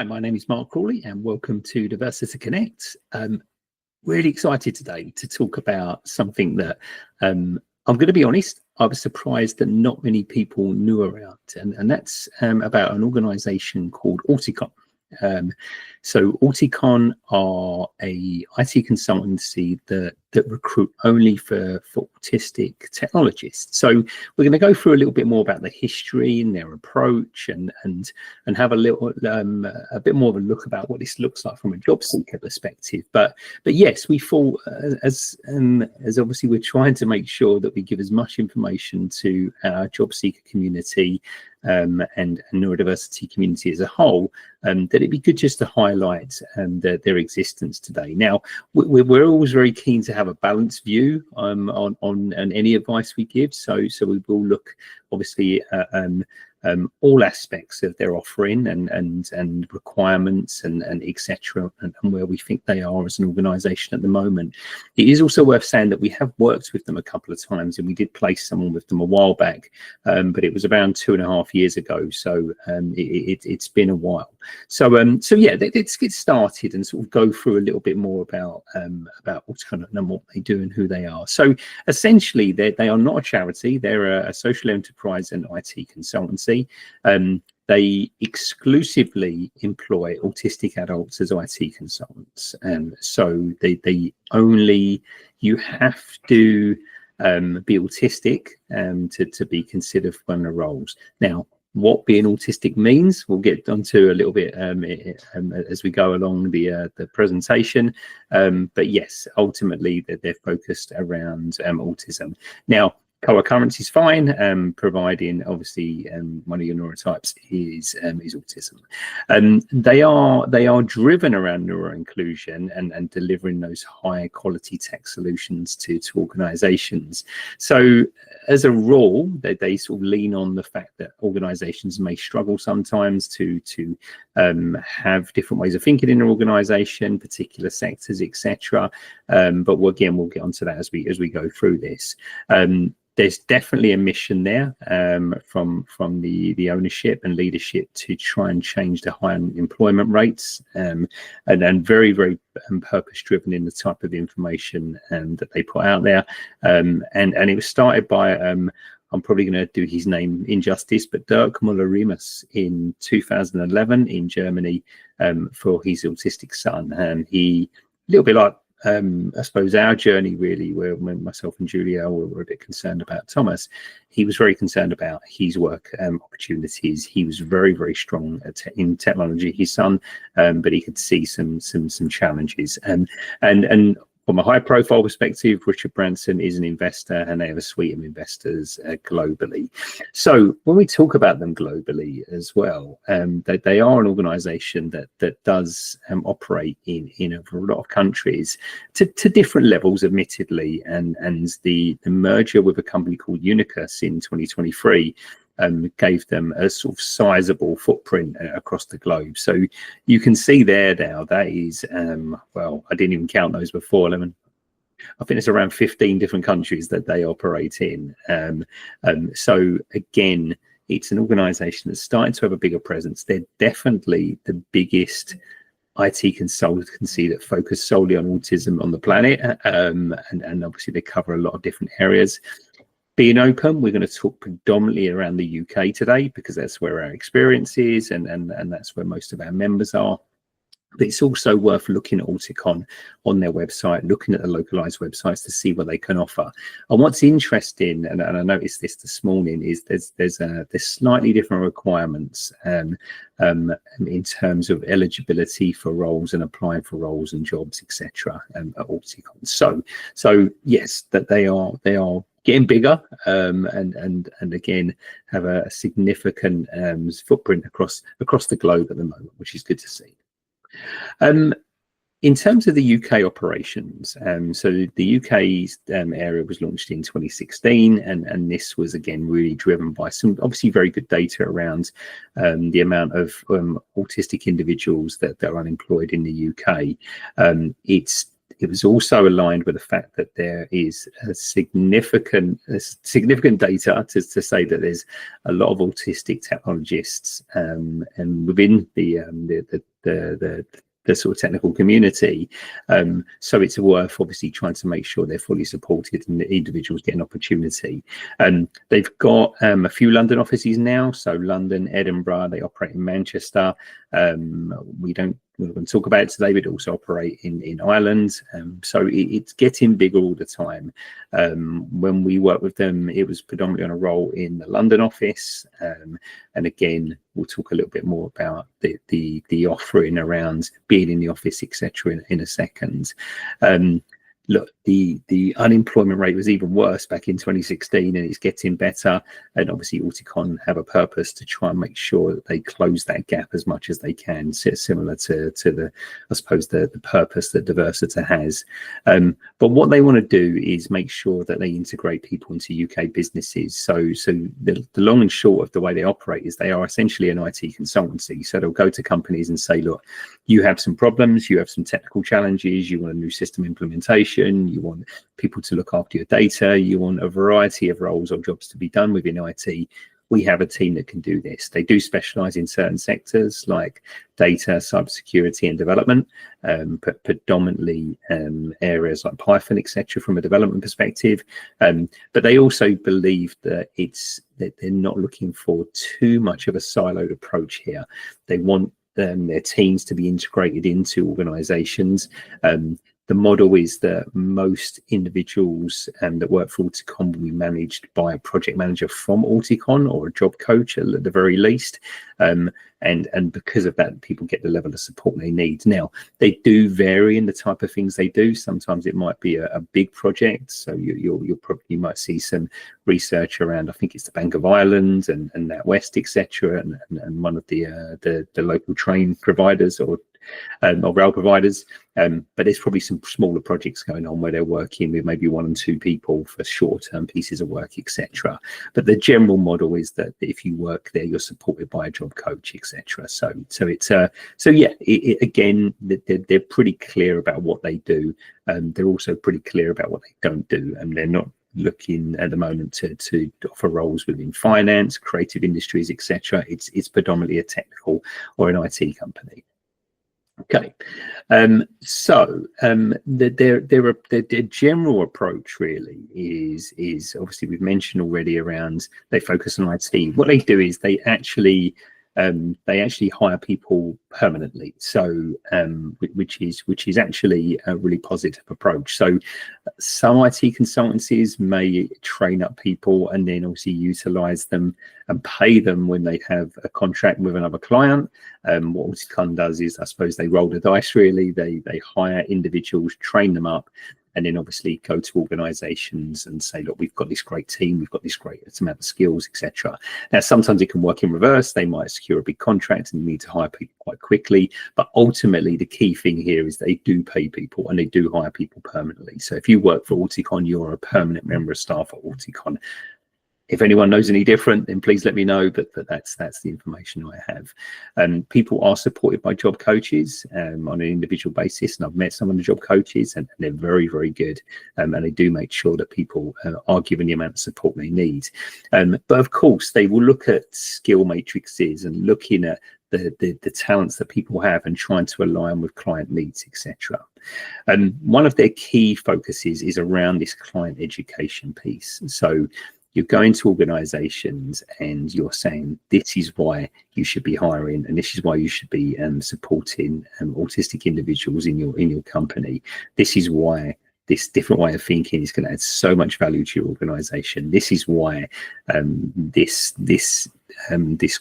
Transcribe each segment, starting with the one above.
Hi, my name is Mark Crawley and welcome to Diversity Connect. Really excited today to talk about something that I'm going to be honest, I was surprised that not many people knew about, and that's about an organisation called Auticon. So Auticon are a IT consultancy that recruit only for autistic technologists. So we're going to go through a little bit more about the history and their approach, and have a little a bit more of a look about what this looks like from a job seeker perspective. But yes, we thought as obviously we're trying to make sure that we give as much information to our job seeker community and neurodiversity community as a whole, that it'd be good just to highlight their existence today. Now, we're always very keen to have a balanced view on any advice we give. So we will look obviously at all aspects of their offering and requirements and etc. and where we think they are as an organisation at the moment. It is also worth saying that we have worked with them a couple of times, and we did place someone with them a while back, but it was around 2.5 years ago. So it's been a while. So yeah, let's get started and sort of go through a little bit more about Auticon and what they do and who they are. So essentially, they are not a charity; they're a social enterprise and IT consultancy. They exclusively employ autistic adults as IT consultants, so they only, you have to be autistic to be considered for one of the roles. Now, what being autistic means, we'll get onto a little bit as we go along the presentation. But yes, ultimately they're focused around autism. Now, co-occurrence is fine, providing obviously one of your neurotypes is autism. They are driven around neuro-inclusion and delivering those high quality tech solutions to organizations. So as a rule, they sort of lean on the fact that organizations may struggle sometimes to have different ways of thinking in an organization, particular sectors, etc. But again, we'll get onto that as we go through this. There's definitely a mission there from the ownership and leadership to try and change the high employment rates, and very, very purpose driven in the type of information that they put out there. And it was started by I'm probably going to do his name injustice, but Dirk Müller-Remus in 2011 in Germany for his autistic son. He, a little bit like I suppose our journey really, where when myself and Julia were a bit concerned about Thomas, he was very concerned about his work opportunities. He was very, very strong in technology, his son, but he could see some challenges. And from a high profile perspective, Richard Branson is an investor, and they have a suite of investors globally. So when we talk about them globally as well, they are an organization that does operate in a lot of countries to different levels, admittedly, and the merger with a company called Unicus in 2023 gave them a sort of sizable footprint across the globe. So you can see there now, that is, well, I didn't even count those before, Lemon. I think it's around 15 different countries that they operate in. So again, it's an organization that's starting to have a bigger presence. They're definitely the biggest IT consultancy that focus solely on autism on the planet. And obviously they cover a lot of different areas. Being open, we're going to talk predominantly around the UK today because that's where our experience is and that's where most of our members are. But it's also worth looking at Auticon on their website, looking at the localized websites to see what they can offer. And what's interesting, and I noticed this morning, is there's slightly different requirements in terms of eligibility for roles and applying for roles and jobs, etc. At Auticon. So yes, that they are getting bigger, and again have a significant footprint across the globe at the moment, which is good to see. In terms of the UK operations, so the UK's area was launched in 2016, and this was again really driven by some obviously very good data around the amount of autistic individuals that are unemployed in the UK. it was also aligned with the fact that there is a significant data to say that there's a lot of autistic technologists, and within the sort of technical community. So it's worth obviously trying to make sure they're fully supported and the individuals get an opportunity. They've got a few London offices now, so London, Edinburgh, they operate in Manchester. We're going to talk about it today, but also operate in Ireland. So it's getting bigger all the time. When we worked with them, it was predominantly on a role in the London office. And again, we'll talk a little bit more about the offering around being in the office, etc. in a second. Look, the unemployment rate was even worse back in 2016, and it's getting better. And obviously, Auticon have a purpose to try and make sure that they close that gap as much as they can, similar to the, I suppose, the purpose that Diversita has. But what they want to do is make sure that they integrate people into UK businesses. So the long and short of the way they operate is they are essentially an IT consultancy. So they'll go to companies and say, look, you have some problems, you have some technical challenges, you want a new system implementation, you want people to look after your data, you want a variety of roles or jobs to be done within IT. We have a team that can do this. They do specialize in certain sectors like data, cybersecurity, and development, but predominantly areas like Python, etc., from a development perspective. But they also believe that they're not looking for too much of a siloed approach here. They want their teams to be integrated into organizations. The model is that most individuals that work for Auticon will be managed by a project manager from Auticon or a job coach at the very least. And because of that, people get the level of support they need. Now, they do vary in the type of things they do. Sometimes it might be a big project. So you might see some research around, I think it's the Bank of Ireland and NatWest, etc., and one of the local train providers or rail providers. But there's probably some smaller projects going on where they're working with maybe 1 and 2 people for short-term pieces of work, etc. But the general model is that if you work there, you're supported by a job coach, etc. So again, they're pretty clear about what they do. They're also pretty clear about what they don't do, and they're not looking at the moment to offer roles within finance, creative industries, etc. It's predominantly a technical or an IT company. Okay, so their general approach really is obviously we've mentioned already around they focus on IT. What they do is they actually hire people permanently, so which is actually a really positive approach. So some IT consultancies may train up people and then obviously utilize them and pay them when they have a contract with another client. What Auticon does is, I suppose, they roll the dice really. They hire individuals, train them up, and then obviously go to organizations and say, look, we've got this great team, we've got this great amount of skills, etc. Now, sometimes it can work in reverse. They might secure a big contract and need to hire people quite quickly. But ultimately, the key thing here is they do pay people and they do hire people permanently. So if you work for Auticon, you're a permanent member of staff at Auticon. If anyone knows any different, then please let me know, but that's the information I have. People are supported by job coaches on an individual basis, and I've met some of the job coaches, and they're very, very good, and they do make sure that people are given the amount of support they need. But of course, they will look at skill matrices and looking at the talents that people have and trying to align with client needs, etc. And one of their key focuses is around this client education piece. So you're going to organizations and you're saying, this is why you should be hiring and this is why you should be supporting autistic individuals in your company. This is why this different way of thinking is going to add so much value to your organization. This is why this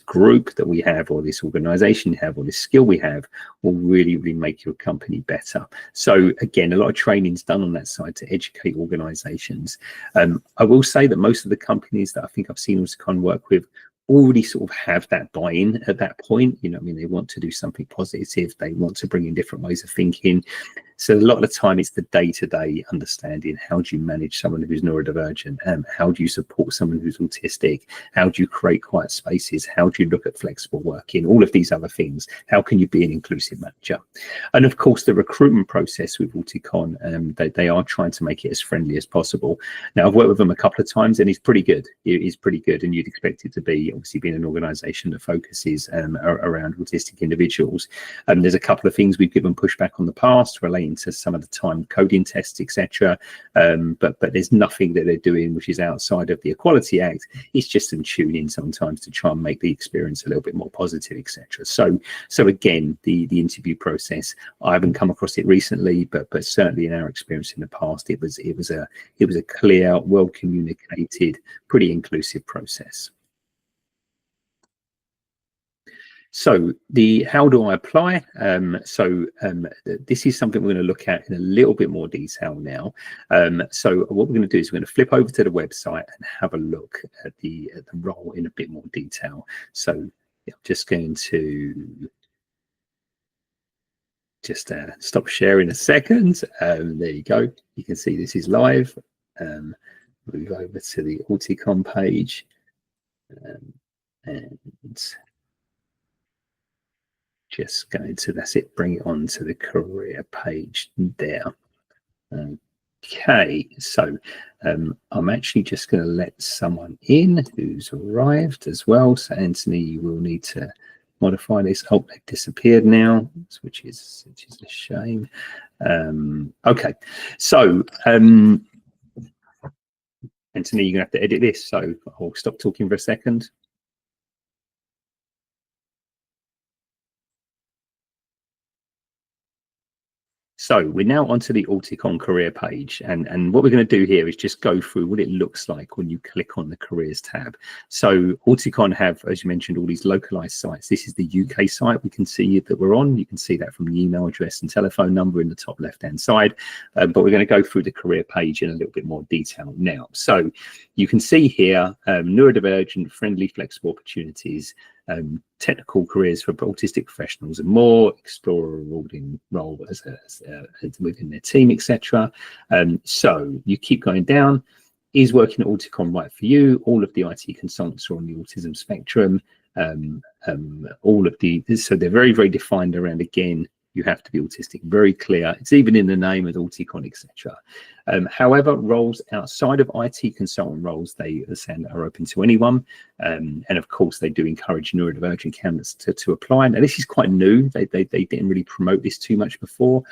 group that we have, or this organization have, or this skill we have, will really, really make your company better. So again, a lot of training is done on that side to educate organizations. I will say that most of the companies that I think I've seen Auticon work with already sort of have that buy-in at that point. You know, I mean, they want to do something positive. They want to bring in different ways of thinking. So a lot of the time it's the day-to-day understanding. How do you manage someone who's neurodivergent? How do you support someone who's autistic? How do you create quiet spaces? How do you look at flexible working? All of these other things. How can you be an inclusive manager? And of course, the recruitment process with Auticon, they are trying to make it as friendly as possible. Now, I've worked with them a couple of times, and it's pretty good. It's pretty good, and you'd expect it to be, obviously being an organisation that focuses around autistic individuals. There's a couple of things we've given pushback on the past relating to some of the time coding tests, etc. But there's nothing that they're doing which is outside of the Equality Act. It's just some tuning sometimes to try and make the experience a little bit more positive, etc. So again, the interview process, I haven't come across it recently, but certainly in our experience in the past, it was a clear, well communicated, pretty inclusive process. So how do I apply? This is something we're going to look at in a little bit more detail now. So what we're going to do is we're going to flip over to the website and have a look at the role in a bit more detail. So I'm just going to stop sharing a second. There you go. You can see this is live. Move over to the Auticon page, and just going to, that's it, bring it on to the career page there. Okay, so I'm actually just going to let someone in who's arrived as well. So Anthony, you will need to modify this. Oh, they've disappeared now, which is a shame. Okay, so Anthony, you're gonna have to edit this, so I'll stop talking for a second. So we're now onto the Auticon career page, and what we're going to do here is just go through what it looks like when you click on the careers tab. So Auticon have, as you mentioned, all these localized sites. This is the UK site we can see that we're on. You can see that from the email address and telephone number in the top left hand side, but we're going to go through the career page in a little bit more detail now. So you can see here neurodivergent, friendly, flexible opportunities, technical careers for autistic professionals and more, explore a rewarding role as within their team, etc. So you keep going down. Is working at Auticon right for you? All of the IT consultants are on the autism spectrum. All of so they're very, very defined around, again, you have to be autistic, very clear. It's even in the name of Auticon, etc. However, roles outside of IT consultant roles, they are open to anyone. And of course, they do encourage neurodivergent candidates to apply. Now, this is quite new. They didn't really promote this too much before.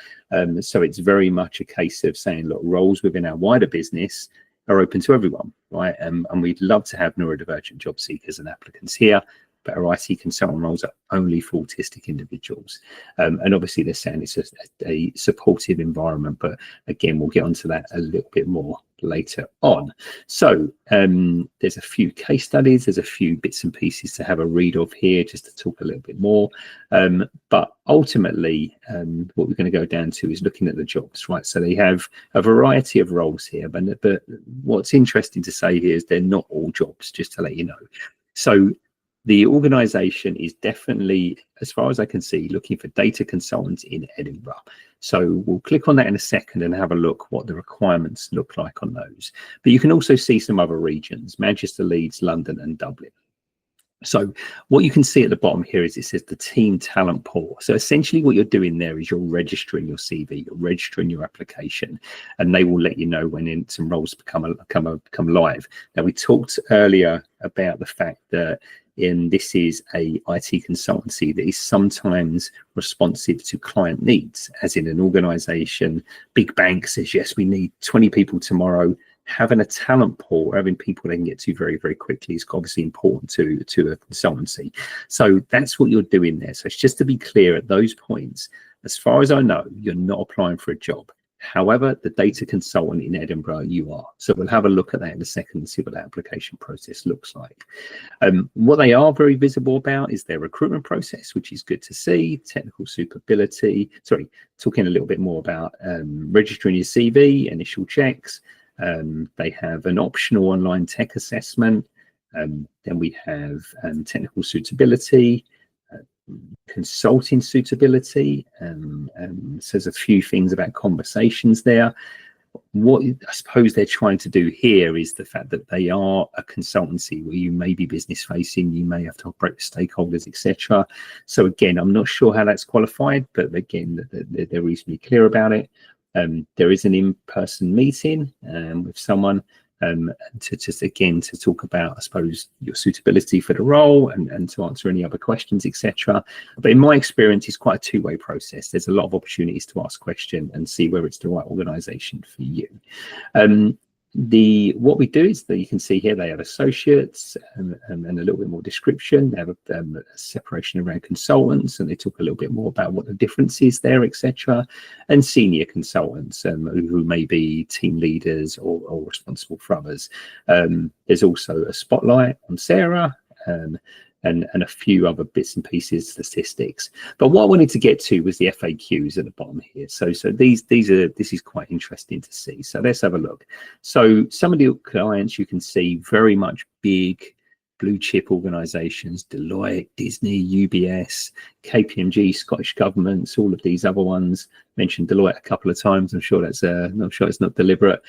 So it's very much a case of saying, look, roles within our wider business are open to everyone, right? And we'd love to have neurodivergent job seekers and applicants here, but our IT consultant roles are only for autistic individuals. And obviously they're saying it's a supportive environment, but again, we'll get onto that a little bit more later on. So there's a few case studies, there's a few bits and pieces to have a read of here, just to talk a little bit more. But ultimately, what we're going to go down to is looking at the jobs, right? So they have a variety of roles here, but what's interesting to say here is they're not all jobs, just to let you know. So the organisation is definitely, as far as I can see, looking for data consultants in Edinburgh. So we'll click on that in a second and have a look what the requirements look like on those. But you can also see some other regions: Manchester, Leeds, London and Dublin. So what you can see at the bottom here is it says the team talent pool. So essentially what you're doing there is you're registering your CV, you're registering your application, and they will let you know when some roles become live. Now, we talked earlier about the fact that this is a IT consultancy that is sometimes responsive to client needs, as in an organization, big bank says, yes, we need 20 people tomorrow. Having a talent pool, having people they can get to very, very quickly is obviously important to a consultancy. So that's what you're doing there. So it's just to be clear at those points, as far as I know, you're not applying for a job. However, the data consultant in Edinburgh, you are. So we'll have a look at that in a second and see what the application process looks like. What they are very visible about is their recruitment process, which is good to see. Technical suitability, talking a little bit more about registering your CV, initial checks. They have an optional online tech assessment. Then we have technical suitability. consulting suitability, says a few things about conversations there. What I suppose they're trying to do here is the fact that they are a consultancy where you may be business facing, you may have to operate with stakeholders, etc. So again, I'm not sure how that's qualified, but again, they're reasonably clear about it. There is an in-person meeting with someone to just again to talk about, I suppose, your suitability for the role and to answer any other questions, etc. But in my experience, it's quite a two-way process. There's a lot of opportunities to ask questions and see whether it's the right organisation for you. What we do is that you can see here they have associates and a little bit more description. They have a separation around consultants, and they talk a little bit more about what the difference is there, etc. And senior consultants who may be team leaders or responsible for others. There's also a spotlight on Sarah. And a few other bits and pieces, statistics. But what I wanted to get to was the FAQs at the bottom here. So this is quite interesting to see. So let's have a look. So some of the clients you can see very much big blue chip organisations: Deloitte, Disney, UBS, KPMG, Scottish governments, all of these other ones. Mentioned Deloitte a couple of times. I'm sure that's not sure it's not deliberate.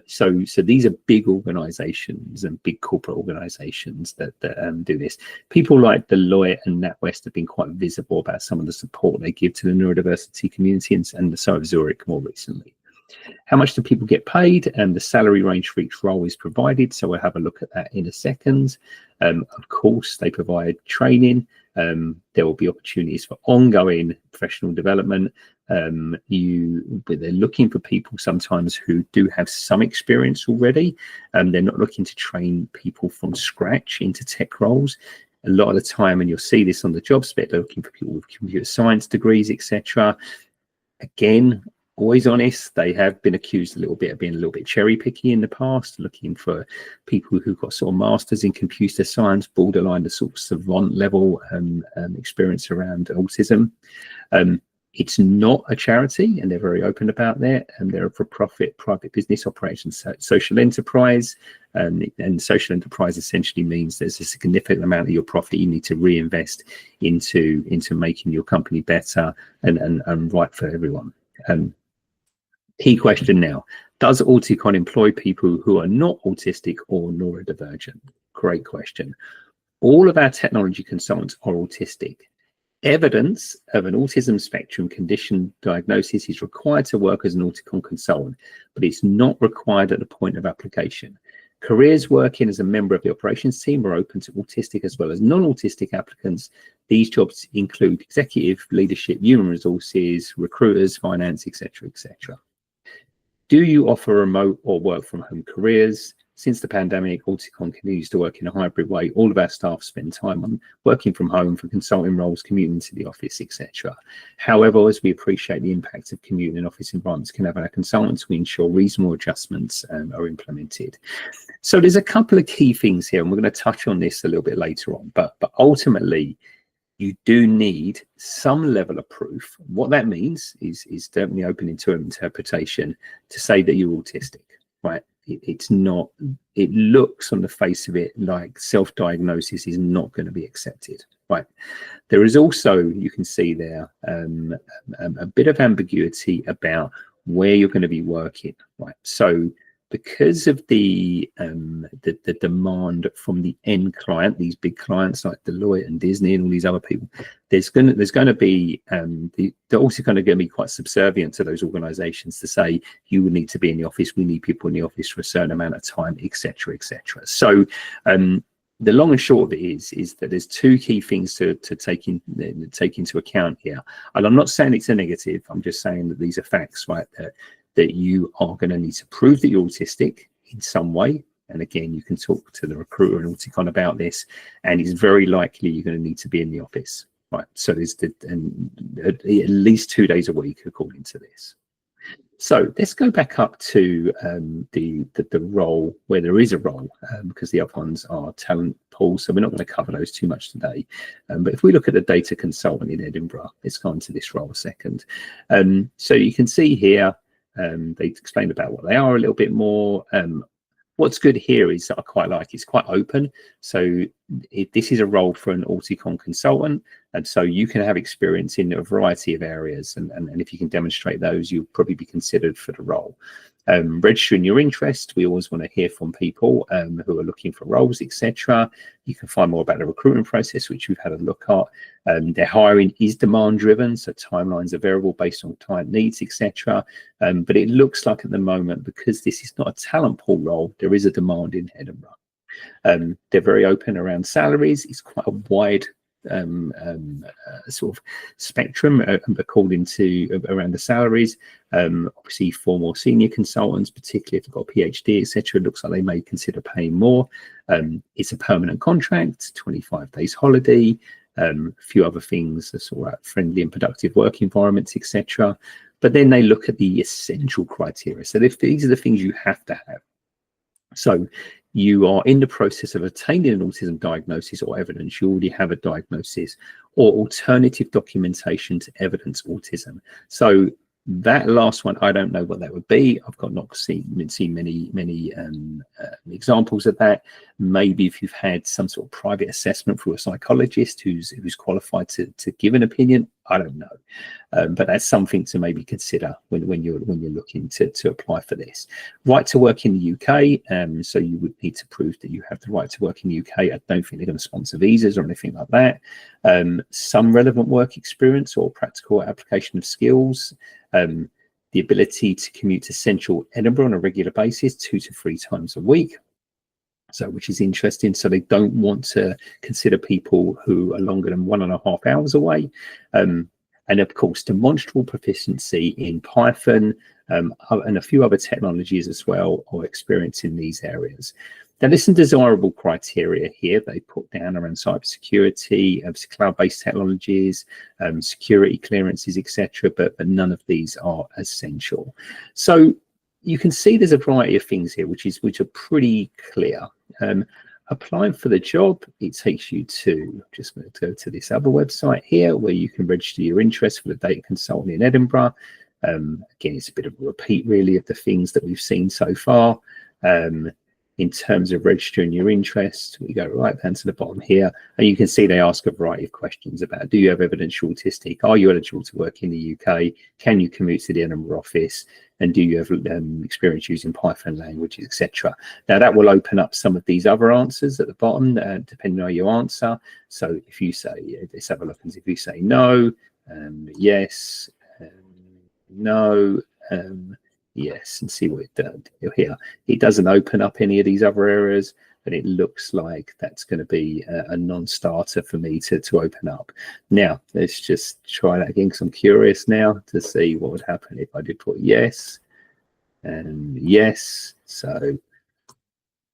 So these are big organisations and big corporate organisations that do this. People like Deloitte and NatWest have been quite visible about some of the support they give to the neurodiversity community, and so have Zurich more recently. How much do people get paid? And the salary range for each role is provided. So we'll have a look at that in a second. Of course, they provide training. There will be opportunities for ongoing professional development. But they're looking for people sometimes who do have some experience already. They're not looking to train people from scratch into tech roles. A lot of the time, and you'll see this on the job spec, they're looking for people with computer science degrees, etc. Again, always honest, they have been accused a little bit of being a little bit cherry picky in the past, looking for people who've got sort of masters in computer science, borderline the sort of savant level experience around autism. It's not a charity, and they're very open about that. And they're a for-profit private business operation, social enterprise. And social enterprise essentially means there's a significant amount of your profit you need to reinvest into making your company better and right for everyone. Key question now: does Auticon employ people who are not autistic or neurodivergent? Great question. All of our technology consultants are autistic. Evidence of an autism spectrum condition diagnosis is required to work as an Auticon consultant, but it's not required at the point of application. Careers working as a member of the operations team are open to autistic as well as non-autistic applicants. These jobs include executive, leadership, human resources, recruiters, finance, etc., etc. Do you offer remote or work from home careers? Since the pandemic, Auticon continues to work in a hybrid way. All of our staff spend time on working from home for consulting roles, commuting to the office, etc. However, as we appreciate the impact of commuting and office environments can have on our consultants, we ensure reasonable adjustments are implemented. So there's a couple of key things here, and we're going to touch on this a little bit later on. But ultimately, you do need some level of proof. What that means is definitely open to interpretation to say that you're autistic, right? It's not, it looks on the face of it like self-diagnosis is not going to be accepted, right? There is also, you can see there, a bit of ambiguity about where you're going to be working, right? So because of the demand from the end client, these big clients like Deloitte and Disney and all these other people, there's going to be they're also going to be quite subservient to those organisations to say you would need to be in the office. We need people in the office for a certain amount of time, etc., etc. So the long and short of it is that there's two key things to take into account here. And I'm not saying it's a negative. I'm just saying that these are facts, right? That you are going to need to prove that you're autistic in some way. And again, you can talk to the recruiter and Auticon about this, and it's very likely you're going to need to be in the office, right? So there's at least 2 days a week, according to this. So let's go back up to the role where there is a role, because the other ones are talent pools. So we're not going to cover those too much today. But if we look at the data consultant in Edinburgh, let's go into this role a second. So you can see here, they explained about what they are a little bit more. What's good here is that I quite like it's quite open. So this is a role for an Auticon consultant, and so you can have experience in a variety of areas, and if you can demonstrate those, you'll probably be considered for the role. Registering your interest. We always want to hear from people who are looking for roles, etc. You can find more about the recruitment process, which we've had a look at. Their hiring is demand driven, so timelines are variable based on client needs, etc. But it looks like at the moment, because this is not a talent pool role, there is a demand in Edinburgh. They're very open around salaries. It's quite a wide sort of spectrum according to around the salaries. Obviously for more senior consultants, particularly if they've got a PhD, etc., it looks like they may consider paying more. It's a permanent contract, 25 days holiday, a few other things, sort of friendly and productive work environments, etc. But then they look at the essential criteria. So if these are the things you have to have. So you are in the process of attaining an autism diagnosis or evidence, you already have a diagnosis, or alternative documentation to evidence autism. So that last one, I don't know what that would be. I've not seen many examples of that. Maybe if you've had some sort of private assessment through a psychologist who's qualified to give an opinion, I don't know. But that's something to maybe consider when you're looking to apply for this. Right to work in the UK. So you would need to prove that you have the right to work in the UK. I don't think they're going to sponsor visas or anything like that. Some relevant work experience or practical application of skills. The ability to commute to central Edinburgh on a regular basis, 2 to 3 times a week. So, which is interesting. So they don't want to consider people who are longer than 1.5 hours away. And of course, demonstrable proficiency in Python and a few other technologies as well, or experience in these areas. Now, there's some desirable criteria here they put down around cybersecurity, cloud-based technologies, security clearances, etc. But none of these are essential. So you can see there's a variety of things here, which are pretty clear. Applying for the job, it takes you to, just going to go to this other website here, where you can register your interest for the data consultant in Edinburgh. Again, it's a bit of a repeat, really, of the things that we've seen so far. In terms of registering your interest, we go right down to the bottom here, and you can see they ask a variety of questions about: do you have evidence you're autistic? Are you eligible to work in the UK? Can you commute to the Edinburgh office? And do you have experience using Python languages, etc.? Now that will open up some of these other answers at the bottom, depending on how you answer. So if you say, let's have a look, and if you say no, yes, no, yes, and see what it does here. It doesn't open up any of these other areas, but it looks like that's going to be a non-starter for me to open up. Now, let's just try that again, because I'm curious now to see what would happen if I did put yes and yes. So,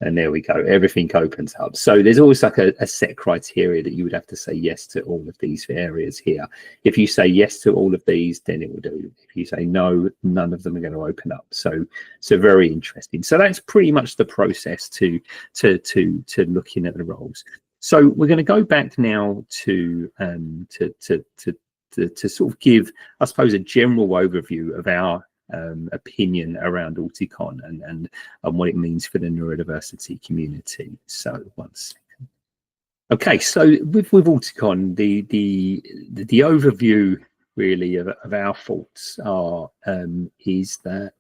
and there we go, everything opens up. So there's always like a set criteria that you would have to say yes to all of these areas here. If you say yes to all of these, then it will do. If you say no, none of them are going to open up. So very interesting. So that's pretty much the process to looking at the roles. So we're going to go back now to sort of give, I suppose, a general overview of our opinion around Auticon and what it means for the neurodiversity community. So one second. Okay, so with Auticon, the overview really of our thoughts are is that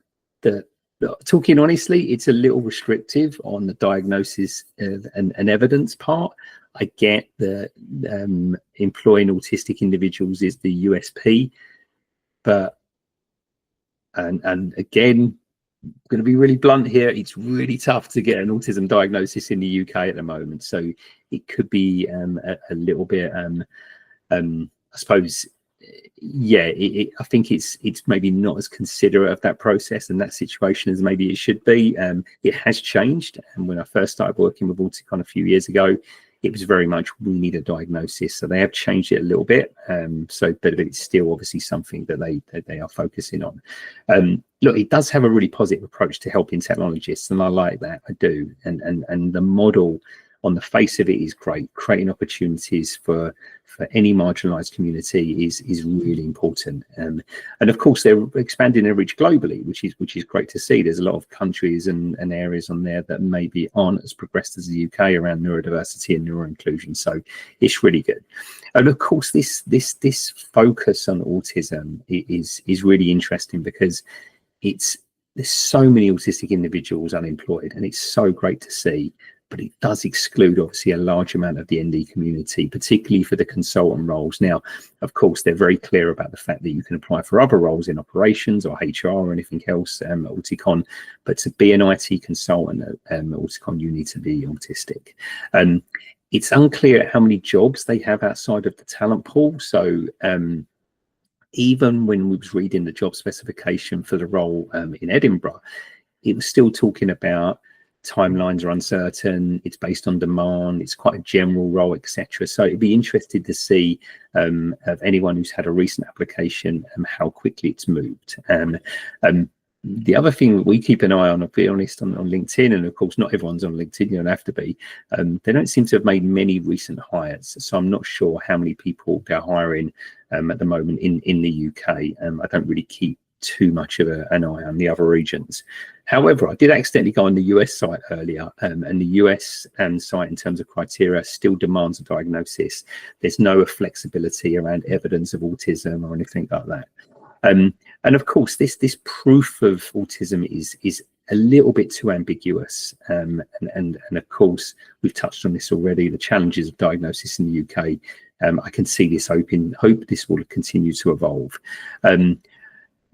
talking honestly, it's a little restrictive on the diagnosis and evidence part. I get that employing autistic individuals is the USP, but and again, I'm going to be really blunt here, it's really tough to get an autism diagnosis in the UK at the moment. So it could be a little bit, I suppose, yeah, I think it's maybe not as considerate of that process and that situation as maybe it should be. It has changed. And when I first started working with Auticon a few years ago, it was very much, we need a diagnosis. So they have changed it a little bit. But it's still obviously something that they are focusing on. Look, it does have a really positive approach to helping technologists, and I like that, I do. And the model, on the face of it is great. Creating opportunities for any marginalised community is really important. And of course, they're expanding their reach globally, which is great to see. There's a lot of countries and areas on there that maybe aren't as progressed as the UK around neurodiversity and neuroinclusion. So it's really good. And of course, this focus on autism is really interesting because there's so many autistic individuals unemployed, and it's so great to see. But it does exclude, obviously, a large amount of the ND community, particularly for the consultant roles. Now, of course, they're very clear about the fact that you can apply for other roles in operations or HR or anything else at Auticon, but to be an IT consultant at Auticon, you need to be autistic. It's unclear how many jobs they have outside of the talent pool. So even when we was reading the job specification for the role in Edinburgh, it was still talking about timelines are uncertain, it's based on demand, it's quite a general role, etc. So it'd be interested to see of anyone who's had a recent application how quickly it's moved. The other thing that we keep an eye on, I'll be honest, on LinkedIn, and of course not everyone's on LinkedIn, you don't have to be, they don't seem to have made many recent hires, so I'm not sure how many people they're hiring at the moment in the UK. I don't really keep too much of an eye on the other regions. However, I did accidentally go on the US site earlier, and the US site in terms of criteria still demands a diagnosis. There's no flexibility around evidence of autism or anything like that. And of course, this proof of autism is a little bit too ambiguous. And of course, we've touched on this already, the challenges of diagnosis in the UK. I can see this hope this will continue to evolve.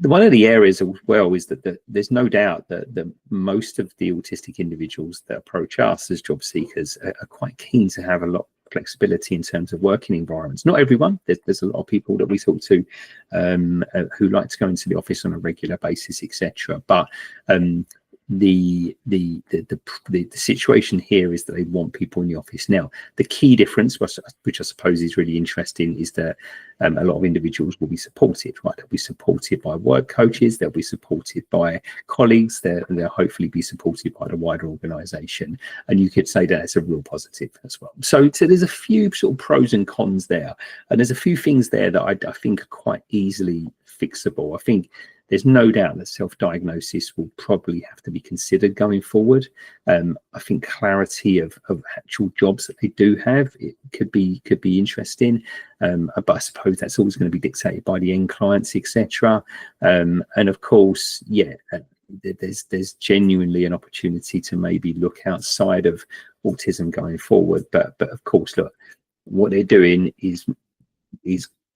One of the areas as well is that there's no doubt that most of the autistic individuals that approach us as job seekers are quite keen to have a lot of flexibility in terms of working environments. Not everyone. There's a lot of people that we talk to who like to go into the office on a regular basis, etc. But the situation here is that they want people in the office. Now, the key difference, which I suppose is really interesting, is that a lot of individuals will be supported, right? They'll be supported by work coaches, they'll be supported by colleagues, they'll hopefully be supported by the wider organisation. And you could say that it's a real positive as well. So there's a few sort of pros and cons there. And there's a few things there that I think are quite easily fixable. I think there's no doubt that self-diagnosis will probably have to be considered going forward. I think clarity of actual jobs that they do have, it could be interesting, but I suppose that's always going to be dictated by the end clients, etc. And of course, yeah, there's genuinely an opportunity to maybe look outside of autism going forward. But of course, look, what they're doing is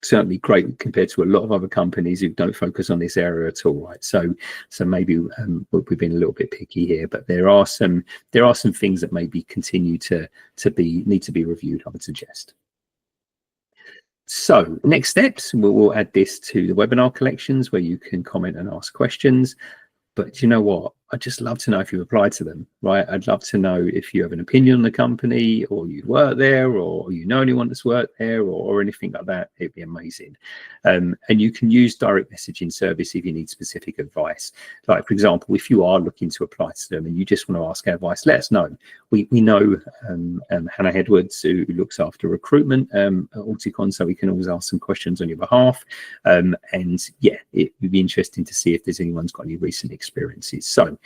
certainly great compared to a lot of other companies who don't focus on this area at all, right? So maybe we've been a little bit picky here, but there are some things that maybe continue to need to be reviewed, I would suggest. So next steps, we'll add this to the webinar collections where you can comment and ask questions. But you know what? I'd just love to know if you applied to them, right? I'd love to know if you have an opinion on the company, or you work there, or you know anyone that's worked there, or anything like that. It'd be amazing. And you can use direct messaging service if you need specific advice. Like, for example, if you are looking to apply to them and you just want to ask advice, let us know. We know Hannah Edwards, who looks after recruitment at Auticon, so we can always ask some questions on your behalf. And yeah, it would be interesting to see if there's anyone's got any recent experiences. So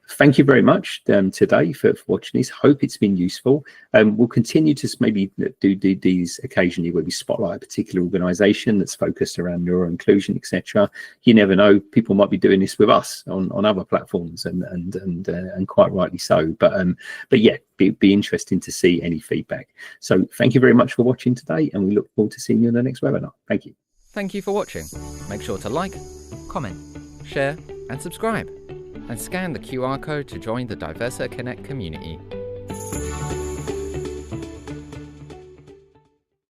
thank you very much today for watching this. Hope it's been useful. We'll continue to maybe do these occasionally where we spotlight a particular organisation that's focused around neuroinclusion, etc. You never know, people might be doing this with us on other platforms, and quite rightly so. But yeah, be interesting to see any feedback. So thank you very much for watching today, and we look forward to seeing you in the next webinar. Thank you. Thank you for watching. Make sure to like, comment, share and subscribe. And scan the QR code to join the Diversa Connect community.